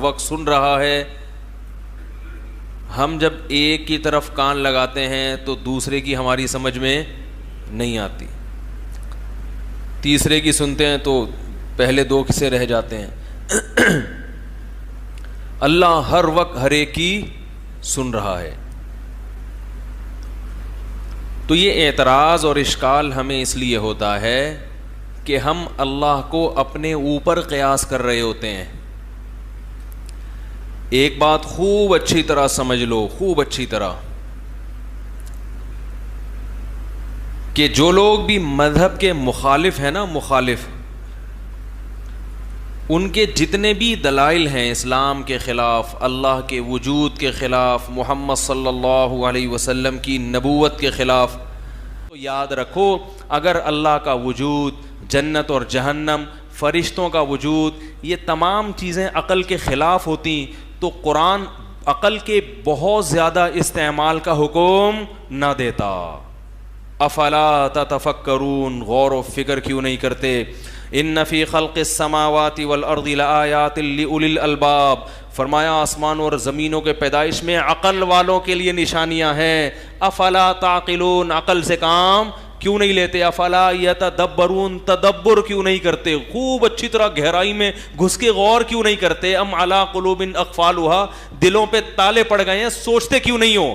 وقت سن رہا ہے. ہم جب ایک کی طرف کان لگاتے ہیں تو دوسرے کی ہماری سمجھ میں نہیں آتی, تیسرے کی سنتے ہیں تو پہلے دو سے رہ جاتے ہیں. اللہ ہر وقت ہر ایک کی سن رہا ہے. تو یہ اعتراض اور اشکال ہمیں اس لیے ہوتا ہے کہ ہم اللہ کو اپنے اوپر قیاس کر رہے ہوتے ہیں. ایک بات خوب اچھی طرح سمجھ لو, خوب اچھی طرح, کہ جو لوگ بھی مذہب کے مخالف ہیں نا, مخالف, ان کے جتنے بھی دلائل ہیں اسلام کے خلاف, اللہ کے وجود کے خلاف, محمد صلی اللہ علیہ وسلم کی نبوت کے خلاف, تو یاد رکھو اگر اللہ کا وجود, جنت اور جہنم, فرشتوں کا وجود, یہ تمام چیزیں عقل کے خلاف ہوتی تو قرآن عقل کے بہت زیادہ استعمال کا حکم نہ دیتا. افلا تتفکرون, غور و فکر کیوں نہیں کرتے؟ ان فی خلق السماوات والارض لآیات لأولی الالباب, فرمایا آسمانوں اور زمینوں کے پیدائش میں عقل والوں کے لیے نشانیاں ہیں. افلا تعقلون, عقل سے کام کیوں نہیں لیتے؟ افلا یتدبرون, تدبر کیوں نہیں کرتے؟ خوب اچھی طرح گہرائی میں گھس کے غور کیوں نہیں کرتے؟ ام علی قلوب اقفالها, دلوں پہ تالے پڑ گئے ہیں, سوچتے کیوں نہیں ہو؟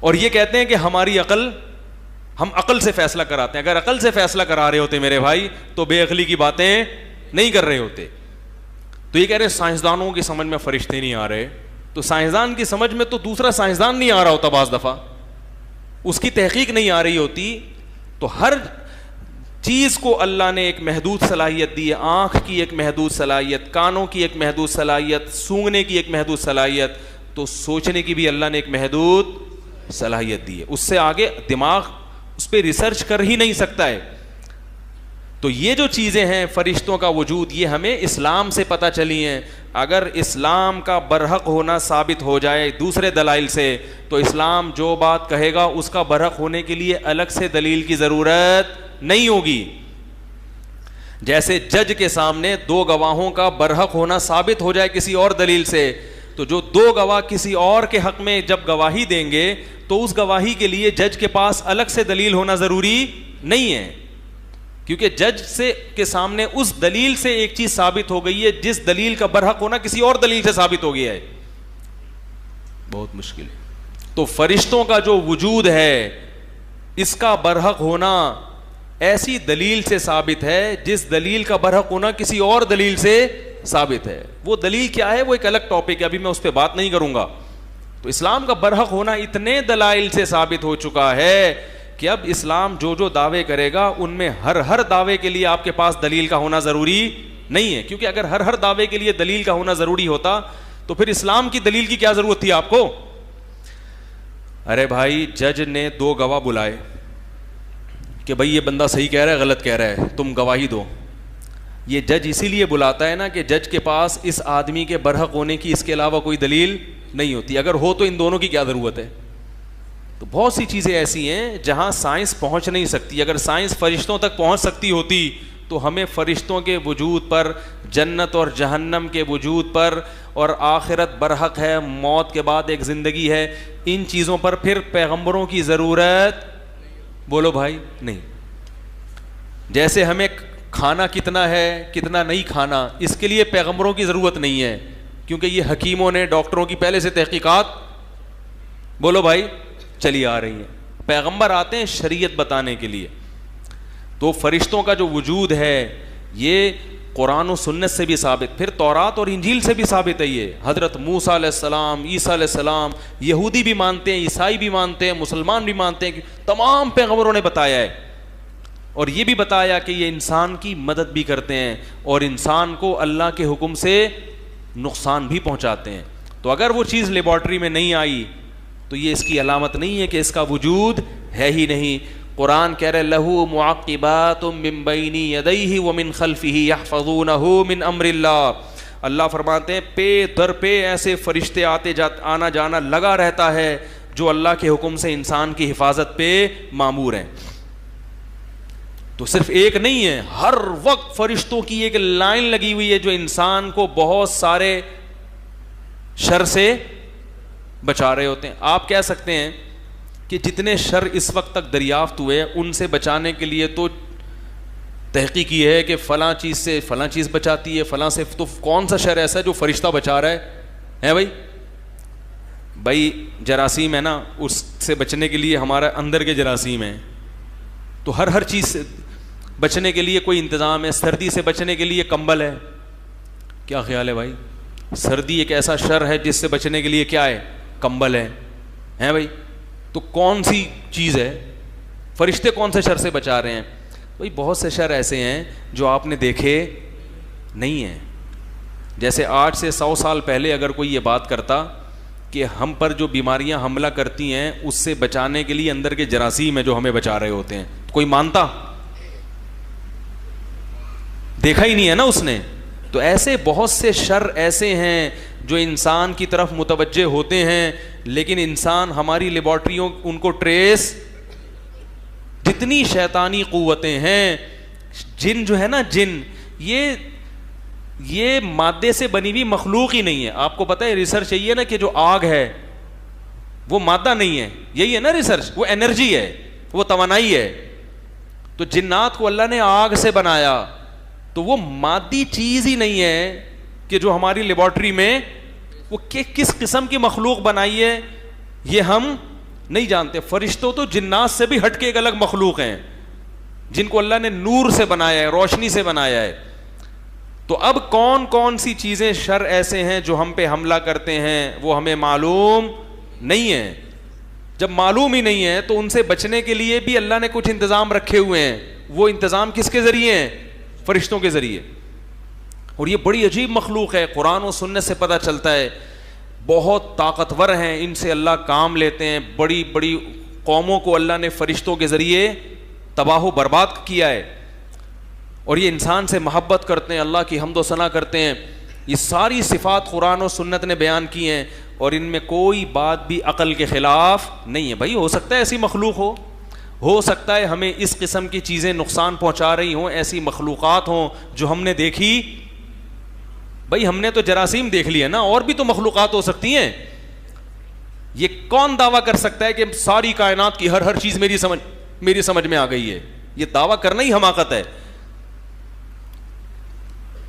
اور یہ کہتے ہیں کہ ہماری عقل, ہم عقل سے فیصلہ کراتے ہیں. اگر عقل سے فیصلہ کرا رہے ہوتے میرے بھائی تو بے عقلی کی باتیں نہیں کر رہے ہوتے. تو یہ کہہ رہے سائنسدانوں کی سمجھ میں فرشتے نہیں آ رہے, تو سائنسدان کی سمجھ میں تو دوسرا سائنسدان نہیں آ رہا ہوتا, بعض دفعہ اس کی تحقیق نہیں آ رہی ہوتی. تو ہر چیز کو اللہ نے ایک محدود صلاحیت دی ہے. آنکھ کی ایک محدود صلاحیت, کانوں کی ایک محدود صلاحیت, سونگنے کی ایک محدود صلاحیت, تو سوچنے کی بھی اللہ نے ایک محدود صلاحیت دی ہے. اس سے آگے دماغ اس پہ ریسرچ کر ہی نہیں سکتا ہے. تو یہ جو چیزیں ہیں فرشتوں کا وجود, یہ ہمیں اسلام سے پتہ چلی ہیں. اگر اسلام کا برحق ہونا ثابت ہو جائے دوسرے دلائل سے, تو اسلام جو بات کہے گا اس کا برحق ہونے کے لیے الگ سے دلیل کی ضرورت نہیں ہوگی. جیسے جج کے سامنے دو گواہوں کا برحق ہونا ثابت ہو جائے کسی اور دلیل سے, تو جو دو گواہ کسی اور کے حق میں جب گواہی دیں گے تو اس گواہی کے لیے جج کے پاس الگ سے دلیل ہونا ضروری نہیں ہے, کیونکہ جج سے کے سامنے اس دلیل سے ایک چیز ثابت ہو گئی ہے جس دلیل کا برحق ہونا کسی اور دلیل سے ثابت ہو گیا ہے. بہت مشکل ہے. تو فرشتوں کا جو وجود ہے اس کا برحق ہونا ایسی دلیل سے ثابت ہے جس دلیل کا برحق ہونا کسی اور دلیل سے ثابت ہے. وہ دلیل کیا ہے وہ ایک الگ ٹاپک ہے, ابھی میں اس پہ بات نہیں کروں گا. تو اسلام کا برحق ہونا اتنے دلائل سے ثابت ہو چکا ہے کہ اب اسلام جو جو دعوے کرے گا ان میں ہر دعوے کے لیے آپ کے پاس دلیل کا ہونا ضروری نہیں ہے. کیونکہ اگر ہر دعوے کے لیے دلیل کا ہونا ضروری ہوتا تو پھر اسلام کی دلیل کی کیا ضرورت تھی آپ کو؟ ارے بھائی, جج نے دو گواہ بلائے کہ بھائی یہ بندہ صحیح کہہ رہا ہے غلط کہہ رہا ہے, تم گواہی دو. یہ جج اسی لیے بلاتا ہے نا کہ جج کے پاس اس آدمی کے برحق ہونے کی اس کے علاوہ کوئی دلیل نہیں ہوتی. اگر ہو تو ان دونوں کی کیا ضرورت ہے؟ تو بہت سی چیزیں ایسی ہیں جہاں سائنس پہنچ نہیں سکتی. اگر سائنس فرشتوں تک پہنچ سکتی ہوتی تو ہمیں فرشتوں کے وجود پر, جنت اور جہنم کے وجود پر, اور آخرت برحق ہے, موت کے بعد ایک زندگی ہے, ان چیزوں پر پھر پیغمبروں کی ضرورت, بولو بھائی, نہیں. جیسے ہمیں کھانا کتنا ہے کتنا نہیں کھانا, اس کے لیے پیغمبروں کی ضرورت نہیں ہے, کیونکہ یہ حکیموں نے, ڈاکٹروں کی پہلے سے تحقیقات, بولو بھائی, چلی آ رہی ہیں. پیغمبر آتے ہیں شریعت بتانے کے لیے. تو فرشتوں کا جو وجود ہے یہ قرآن و سنت سے بھی ثابت, پھر تورات اور انجیل سے بھی ثابت ہے. یہ حضرت موسیٰ علیہ السلام, عیسیٰ علیہ السلام, یہودی بھی مانتے ہیں, عیسائی بھی مانتے ہیں, مسلمان بھی مانتے ہیں کہ تمام پیغمبروں نے بتایا ہے. اور یہ بھی بتایا کہ یہ انسان کی مدد بھی کرتے ہیں اور انسان کو اللہ کے حکم سے نقصان بھی پہنچاتے ہیں. تو اگر وہ چیز لیبارٹری میں نہیں آئی تو یہ اس کی علامت نہیں ہے کہ اس کا وجود ہے ہی نہیں. قرآن کہہ رہے لہو معقبات من بین یدیہ ومن خلفہ یحفظونہ من امر اللہ. اللہ فرماتے ہیں پے در پہ ایسے فرشتے آنا جانا لگا رہتا ہے جو اللہ کے حکم سے انسان کی حفاظت پہ مامور ہیں. تو صرف ایک نہیں ہے, ہر وقت فرشتوں کی ایک لائن لگی ہوئی ہے جو انسان کو بہت سارے شر سے بچا رہے ہوتے ہیں. آپ کہہ سکتے ہیں کہ جتنے شر اس وقت تک دریافت ہوئے ان سے بچانے کے لیے تو تحقیق یہ ہے کہ فلاں چیز سے فلاں چیز بچاتی ہے, فلاں سے, تو کون سا شر ایسا ہے جو فرشتہ بچا رہا ہے بھائی جراثیم ہے نا, اس سے بچنے کے لیے ہمارا اندر کے جراثیم ہیں, تو ہر چیز سے بچنے کے لیے کوئی انتظام ہے. سردی سے بچنے کے لیے کمبل ہے. کیا خیال ہے بھائی؟ سردی ایک ایسا شر ہے جس سے بچنے کے لیے کیا ہے؟ کمبل ہے بھائی. تو کون سی چیز ہے؟ فرشتے کون سے شر سے بچا رہے ہیں؟ بھائی بہت سے شر ایسے ہیں جو آپ نے دیکھے نہیں ہیں. جیسے آج سے 100 سال پہلے اگر کوئی یہ بات کرتا کہ ہم پر جو بیماریاں حملہ کرتی ہیں اس سے بچانے کے لیے اندر کے جراثیم ہیں جو ہمیں بچا رہے ہوتے ہیں, کوئی مانتا؟ دیکھا ہی نہیں ہے نا اس نے. تو ایسے بہت سے شر ایسے ہیں جو انسان کی طرف متوجہ ہوتے ہیں, لیکن انسان ہماری لیبارٹریوں ان کو ٹریس, جتنی شیطانی قوتیں ہیں, جن جو ہے نا جن, یہ مادے سے بنی ہوئی مخلوق ہی نہیں ہے. آپ کو پتہ ہے ریسرچ یہی ہے نا کہ جو آگ ہے وہ مادہ نہیں ہے, یہی ہے نا ریسرچ, وہ انرجی ہے, وہ توانائی ہے. تو جنات کو اللہ نے آگ سے بنایا, تو وہ مادی چیز ہی نہیں ہے کہ جو ہماری لیبارٹری میں وہ کس قسم کی مخلوق بنائی ہے یہ ہم نہیں جانتے. فرشتوں تو جنات سے بھی ہٹ کے ایک الگ مخلوق ہیں جن کو اللہ نے نور سے بنایا ہے, روشنی سے بنایا ہے. تو اب کون سی چیزیں شر ایسے ہیں جو ہم پہ حملہ کرتے ہیں وہ ہمیں معلوم نہیں ہے. جب معلوم ہی نہیں ہے تو ان سے بچنے کے لیے بھی اللہ نے کچھ انتظام رکھے ہوئے ہیں. وہ انتظام کس کے ذریعے ہیں؟ فرشتوں کے ذریعے. اور یہ بڑی عجیب مخلوق ہے, قرآن و سنت سے پتہ چلتا ہے, بہت طاقتور ہیں, ان سے اللہ کام لیتے ہیں. بڑی بڑی قوموں کو اللہ نے فرشتوں کے ذریعے تباہ و برباد کیا ہے, اور یہ انسان سے محبت کرتے ہیں, اللہ کی حمد و ثنا کرتے ہیں. یہ ساری صفات قرآن و سنت نے بیان کی ہیں, اور ان میں کوئی بات بھی عقل کے خلاف نہیں ہے. بھائی ہو سکتا ہے ایسی مخلوق ہو سکتا ہے ہمیں اس قسم کی چیزیں نقصان پہنچا رہی ہوں, ایسی مخلوقات ہوں جو ہم نے دیکھی. بھائی ہم نے تو جراثیم دیکھ لیا نا, اور بھی تو مخلوقات ہو سکتی ہیں. یہ کون دعویٰ کر سکتا ہے کہ ساری کائنات کی ہر چیز میری سمجھ میں آ گئی ہے؟ یہ دعویٰ کرنا ہی حماقت ہے.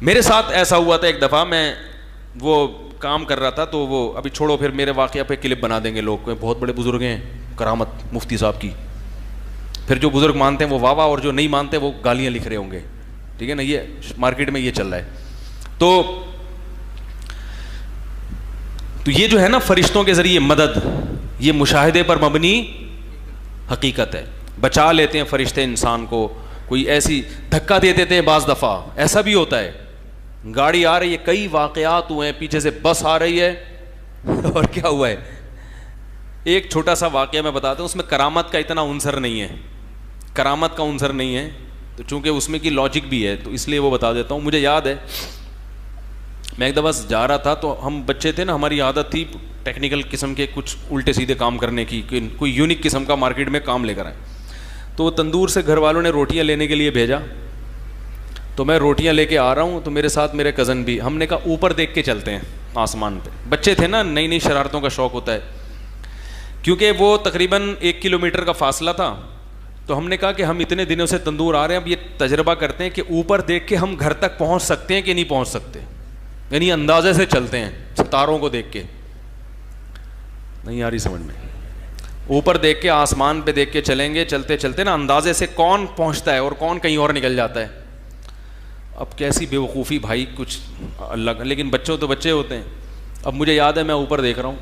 میرے ساتھ ایسا ہوا تھا ایک دفعہ, میں وہ کام کر رہا تھا, تو وہ ابھی چھوڑو, پھر میرے واقعہ پہ کلپ بنا دیں گے لوگ, بہت بڑے بزرگ ہیں, کرامت مفتی صاحب کی. پھر جو بزرگ مانتے ہیں وہ واہ واہ, اور جو نہیں مانتے وہ گالیاں لکھ رہے ہوں گے. ٹھیک ہے نا, یہ مارکیٹ میں یہ چل رہا ہے. تو یہ جو ہے نا فرشتوں کے ذریعے مدد, یہ مشاہدے پر مبنی حقیقت ہے. بچا لیتے ہیں فرشتے انسان کو. کوئی ایسی دھکا دے دیتے ہیں, بعض دفعہ ایسا بھی ہوتا ہے, گاڑی آ رہی ہے, کئی واقعات ہوئے ہیں, پیچھے سے بس آ رہی ہے, اور کیا ہوا ہے. ایک چھوٹا سا واقعہ میں بتاتا ہوں, اس میں کرامت کا اتنا عنصر نہیں ہے, کرامت کا عنصر نہیں ہے, تو چونکہ اس میں کی لاجک بھی ہے تو اس لیے وہ بتا دیتا ہوں. مجھے یاد ہے میں ایک دفعہ جا رہا تھا, تو ہم بچے تھے نا, ہماری عادت تھی ٹیکنیکل قسم کے کچھ الٹے سیدھے کام کرنے کی, کوئی یونیک قسم کا مارکیٹ میں کام لے کر آئے. تو وہ تندور سے گھر والوں نے روٹیاں لینے کے لیے بھیجا, تو میں روٹیاں لے کے آ رہا ہوں, تو میرے ساتھ میرے کزن بھی. ہم نے کہا اوپر دیکھ کے چلتے ہیں آسمان پہ. بچے تھے نا, نئی نئی شرارتوں کا شوق ہوتا ہے. کیونکہ وہ تقریباً 1 کلومیٹر کا فاصلہ تھا, تو ہم نے کہا کہ ہم اتنے دنوں سے تندور آ رہے ہیں, اب یہ تجربہ کرتے ہیں کہ اوپر دیکھ کے ہم گھر تک پہنچ سکتے ہیں کہ نہیں پہنچ سکتے. یعنی اندازے سے چلتے ہیں, ستاروں کو دیکھ کے. نہیں آ رہی سمجھ میں؟ اوپر دیکھ کے, آسمان پہ دیکھ کے چلیں گے, چلتے چلتے نا اندازے سے کون پہنچتا ہے اور کون کہیں اور نکل جاتا ہے. اب کیسی بے وقوفی بھائی, کچھ اللہ. لیکن بچوں تو بچے ہوتے ہیں. اب مجھے یاد ہے میں اوپر دیکھ رہا ہوں,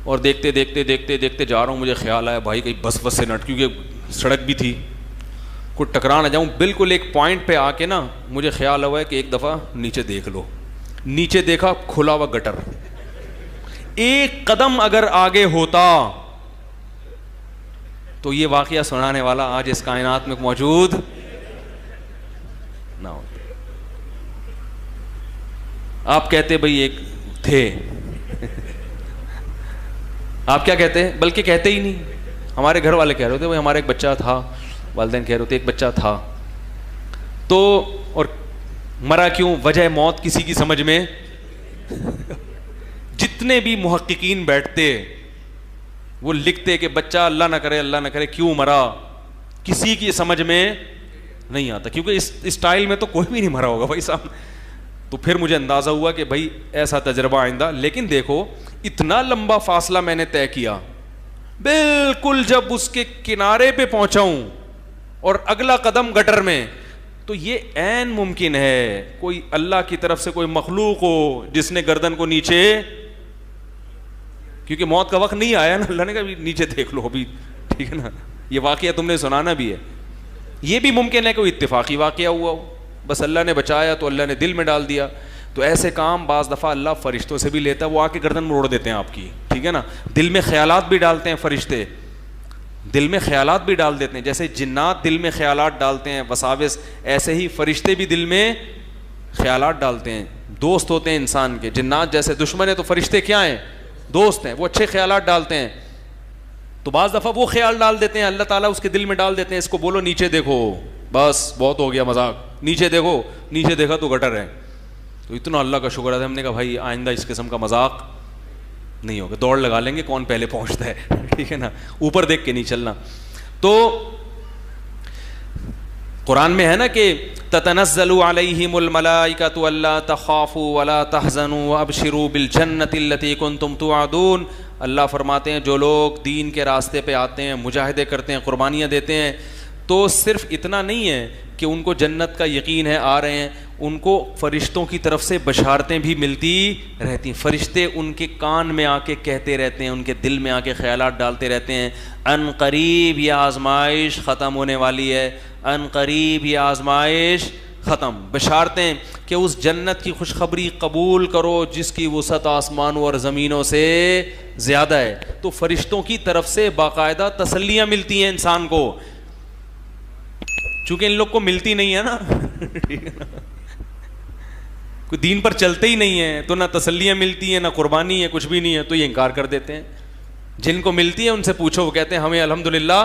اور دیکھتے دیکھتے دیکھتے دیکھتے جا رہا ہوں. مجھے خیال آیا بھائی کہیں بس سے نٹ, کیونکہ سڑک بھی تھی, کوئی ٹکرا نہ جاؤں. بالکل ایک پوائنٹ پہ آ کے نا مجھے خیال ہوا ہے کہ ایک دفعہ نیچے دیکھ لو. نیچے دیکھا, کھلا ہوا گٹر. ایک قدم اگر آگے ہوتا تو یہ واقعہ سنانے والا آج اس کائنات میں موجود نہ ہوتا. آپ کہتے بھائی ایک تھے, آپ کیا کہتے ہیں, بلکہ کہتے ہی نہیں, ہمارے گھر والے کہہ رہے تھے بھائی ہمارا ایک بچہ تھا, والدین کہہ رہے تھے ایک بچہ تھا تو اور مرا کیوں, وجہ موت کسی کی سمجھ میں, جتنے بھی محققین بیٹھتے وہ لکھتے کہ بچہ اللہ نہ کرے کیوں مرا, کسی کی سمجھ میں نہیں آتا, کیونکہ اس اسٹائل میں تو کوئی بھی نہیں مرا ہوگا بھائی صاحب. تو پھر مجھے اندازہ ہوا کہ بھائی ایسا تجربہ آئندہ. لیکن دیکھو اتنا لمبا فاصلہ میں نے طے کیا, بالکل جب اس کے کنارے پہ پہنچا ہوں اور اگلا قدم گٹر میں, تو یہ عین ممکن ہے کوئی اللہ کی طرف سے کوئی مخلوق ہو جس نے گردن کو نیچے, کیونکہ موت کا وقت نہیں آیا نا, اللہ نے کہا نیچے دیکھ لو ابھی, ٹھیک ہے نا, یہ واقعہ تم نے سنانا بھی ہے. یہ بھی ممکن ہے کوئی اتفاقی واقعہ ہوا ہو, بس اللہ نے بچایا تو اللہ نے دل میں ڈال دیا. تو ایسے کام بعض دفعہ اللہ فرشتوں سے بھی لیتا ہے, وہ آ کے گردن موڑ دیتے ہیں آپ کی, ٹھیک ہے نا. دل میں خیالات بھی ڈالتے ہیں فرشتے, دل میں خیالات بھی ڈال دیتے ہیں, جیسے جنات دل میں خیالات ڈالتے ہیں وساوس, ایسے ہی فرشتے بھی دل میں خیالات ڈالتے ہیں. دوست ہوتے ہیں انسان کے, جنات جیسے دشمن ہے تو فرشتے کیا ہیں, دوست ہیں, وہ اچھے خیالات ڈالتے ہیں. تو بعض دفعہ وہ خیال ڈال دیتے ہیں, اللہ تعالیٰ اس کے دل میں ڈال دیتے ہیں, اس کو بولو نیچے دیکھو, بس بہت ہو گیا مذاق, نیچے دیکھو, نیچے دیکھا تو گٹر ہے. تو اتنا اللہ کا شکر ہے, ہم نے کہا بھائی آئندہ اس قسم کا مذاق نہیں ہوگا, دوڑ لگا لیں گے کون پہلے پہنچتا ہے, ٹھیک ہے نا, اوپر دیکھ کے نہیں چلنا. تو قرآن میں ہے نا کہ تتنزل علیہم الملائکۃ الا تخافوا ولا تحزنوا وابشروا بالجنۃ التي کنتم توعدون. اللہ فرماتے ہیں جو لوگ دین کے راستے پہ آتے ہیں, مجاہدے کرتے ہیں, قربانیاں دیتے ہیں, تو صرف اتنا نہیں ہے کہ ان کو جنت کا یقین ہے, آ رہے ہیں, ان کو فرشتوں کی طرف سے بشارتیں بھی ملتی رہتی ہیں. فرشتے ان کے کان میں آ کے کہتے رہتے ہیں, ان کے دل میں آ کے خیالات ڈالتے رہتے ہیں, ان قریب یہ آزمائش ختم ہونے والی ہے, ان قریب یہ آزمائش ختم. بشارتیں کہ اس جنت کی خوشخبری قبول کرو جس کی وسعت آسمانوں اور زمینوں سے زیادہ ہے. تو فرشتوں کی طرف سے باقاعدہ تسلیاں ملتی ہیں انسان کو, چونکہ ان لوگ کو ملتی نہیں ہے نا, کوئی دین پر چلتے ہی نہیں ہے, تو نہ تسلیاں ملتی ہیں, نہ قربانی ہے, کچھ بھی نہیں ہے, تو یہ انکار کر دیتے ہیں. جن کو ملتی ہے ان سے پوچھو, وہ کہتے ہیں ہمیں الحمدللہ